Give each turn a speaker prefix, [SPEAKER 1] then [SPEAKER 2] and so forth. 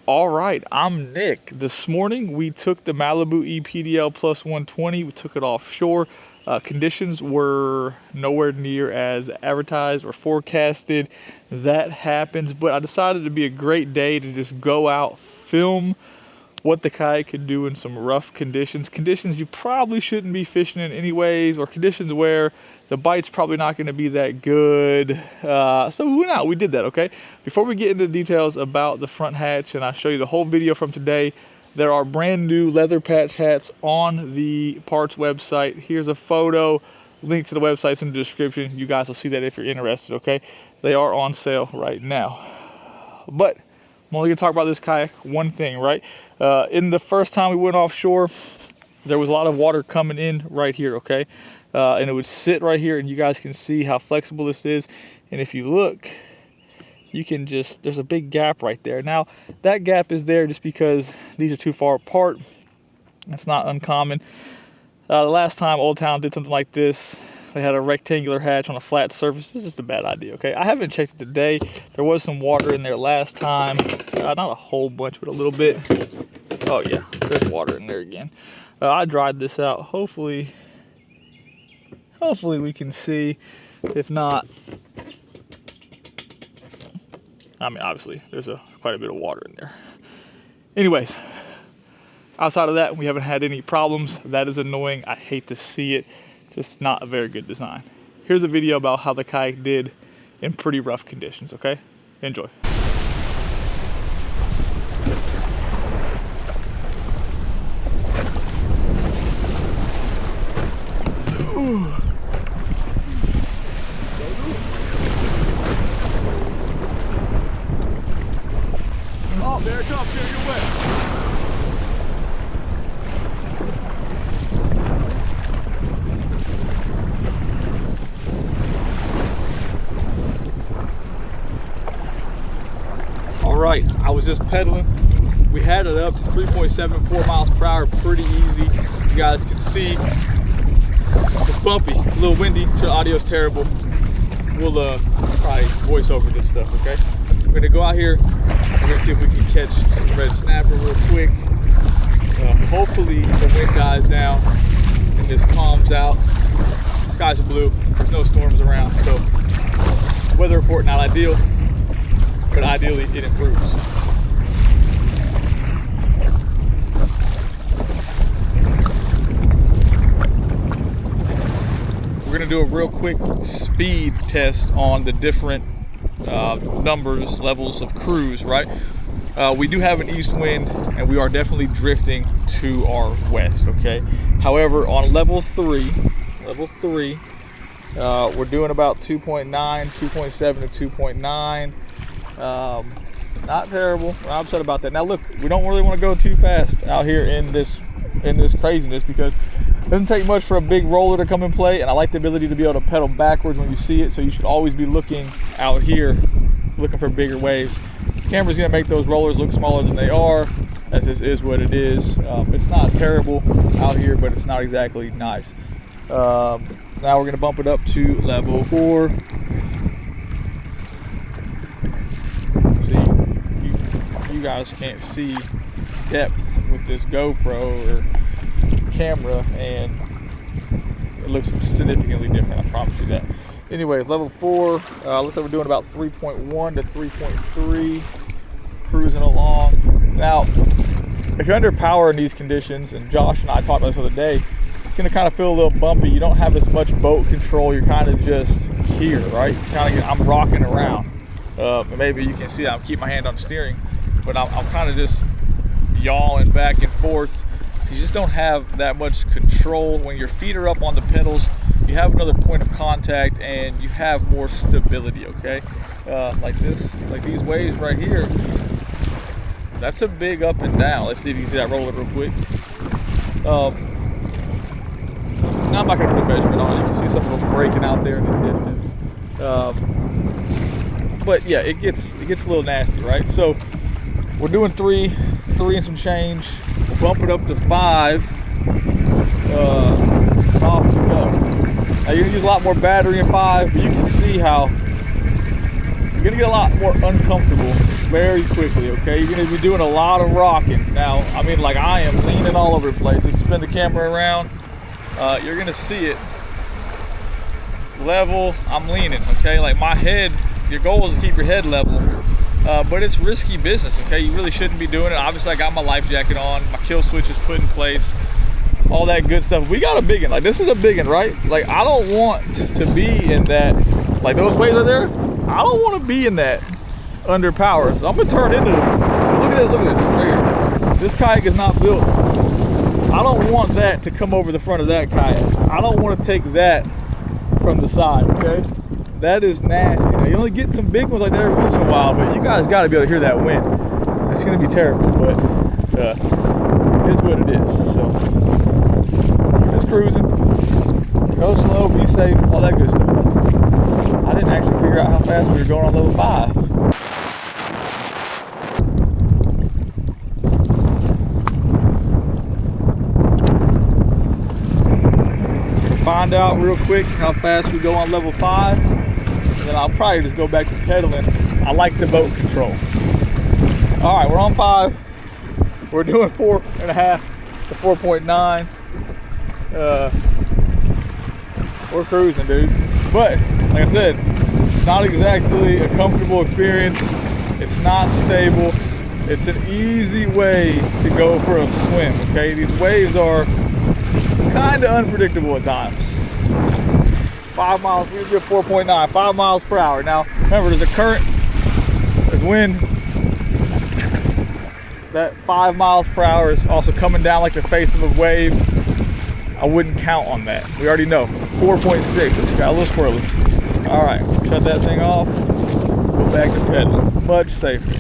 [SPEAKER 1] All right, I'm Nick. This morning we took the Malibu ePDL plus 120. We took it offshore. Conditions were nowhere near as advertised or forecasted. That happens, but I decided it'd be a great day to just go out, film what the kayak could do in some rough conditions. Conditions you probably shouldn't be fishing in anyways, or conditions where the bite's probably not going to be that good. So we went out, we did that, okay? Before we get into the details about the front hatch and I show you the whole video from today, there are brand new leather patch hats on the parts website. Here's a photo, link to the website's in the description. You guys will see that if you're interested, okay? They are on sale right now. But I'm only gonna talk about this kayak, one thing, right? In the first time we went offshore, there was a lot of water coming in right here, okay? And it would sit right here, and you guys can see how flexible this is. And if you look, you can just, there's a big gap right there. Now, that gap is there just because these are too far apart. That's not uncommon. The last time Old Town did something like this, they had a rectangular hatch on a flat surface. This is just a bad idea, okay? I haven't checked it today. There was some water in there last time. Not a whole bunch, but a little bit. Oh yeah, there's water in there again. I dried this out. Hopefully we can see. If not, I mean, obviously there's quite a bit of water in there. Anyways, outside of that, we haven't had any problems. That is annoying. I hate to see it. Just not a very good design. Here's a video about how the kayak did in pretty rough conditions, okay? Enjoy. Oh, there it comes. Here, you're wet. All right, I was just pedaling. We had it up to 3.74 miles per hour, pretty easy. You guys can see it's bumpy, a little windy, so the audio's terrible. We'll probably voice over this stuff, okay? We're gonna go out here, we're gonna see if we can catch some red snapper real quick. Hopefully the wind dies down and this calms out. Skies are blue, there's no storms around, so weather report not ideal, but ideally it improves. We're gonna do a real quick speed test on the different numbers, levels of cruise, right? We do have an east wind and we are definitely drifting to our west, okay? However, on level three, we're doing about 2.9, 2.7 to 2.9. Not terrible. I'm upset about that. Now look, we don't really want to go too fast out here in this craziness because it doesn't take much for a big roller to come and play, and I like the ability to be able to pedal backwards when you see it, so you should always be looking out here, looking for bigger waves. The camera's gonna make those rollers look smaller than they are, as this is what it is. It's not terrible out here, but it's not exactly nice. Now we're gonna bump it up to level 4. You guys can't see depth with this GoPro or camera, and it looks significantly different, I promise you that. Anyways, level 4, looks like we're doing about 3.1 to 3.3, cruising along. Now, if you're under power in these conditions, and Josh and I talked about this the other day, it's gonna kind of feel a little bumpy. You don't have as much boat control, you're kind of just here, right? I'm rocking around. Maybe you can see I'm keeping my hand on the steering, but I'm kind of just yawing back and forth. You just don't have that much control. When your feet are up on the pedals, you have another point of contact and you have more stability, okay? Like these waves right here, that's a big up and down. Let's see if you can see that roller real quick. Now I'm not gonna put a measurement on it. You can see some of them breaking out there in the distance. But yeah, it gets a little nasty, right? So we're doing 3 and some change. We'll bump it up to 5. And off we go. Now you're gonna use a lot more battery in 5, but you can see how you're gonna get a lot more uncomfortable very quickly, okay? You're gonna be doing a lot of rocking. Now, I mean, like I am leaning all over the place. Let's spin the camera around. You're gonna see it. Level, I'm leaning, okay? Like my head, your goal is to keep your head level, but it's risky business, okay? You really shouldn't be doing it. Obviously, I got my life jacket on, my kill switch is put in place, all that good stuff. We got a big one, like this is a big one, right? Like I don't want to be in that, like those waves are there, I don't want to be in that under power. So I'm gonna turn into, look at this, right here. This kayak is not built. I don't want that to come over the front of that kayak. I don't want to take that from the side, okay? That is nasty. Now, you only get some big ones like that every once in a while, but you guys got to be able to hear that wind. It's going to be terrible, but it is what it is. So, just cruising. Go slow, be safe, all that good stuff. I didn't actually figure out how fast we were going on level 5. Find out real quick how fast we go on level 5, and then I'll probably just go back to pedaling. I like the boat control. All right, we're on 5. We're doing 4.5 to 4.9. We're cruising, dude. But like I said, it's not exactly a comfortable experience. It's not stable. It's an easy way to go for a swim, okay? These waves are kind of unpredictable at times. 5 miles, we did 4.9, 5 miles per hour. Now, remember, there's a current, there's wind. That 5 miles per hour is also coming down like the face of a wave. I wouldn't count on that. We already know. 4.6, it got a little squirrely. All right, shut that thing off. Go back to pedaling. Much safer.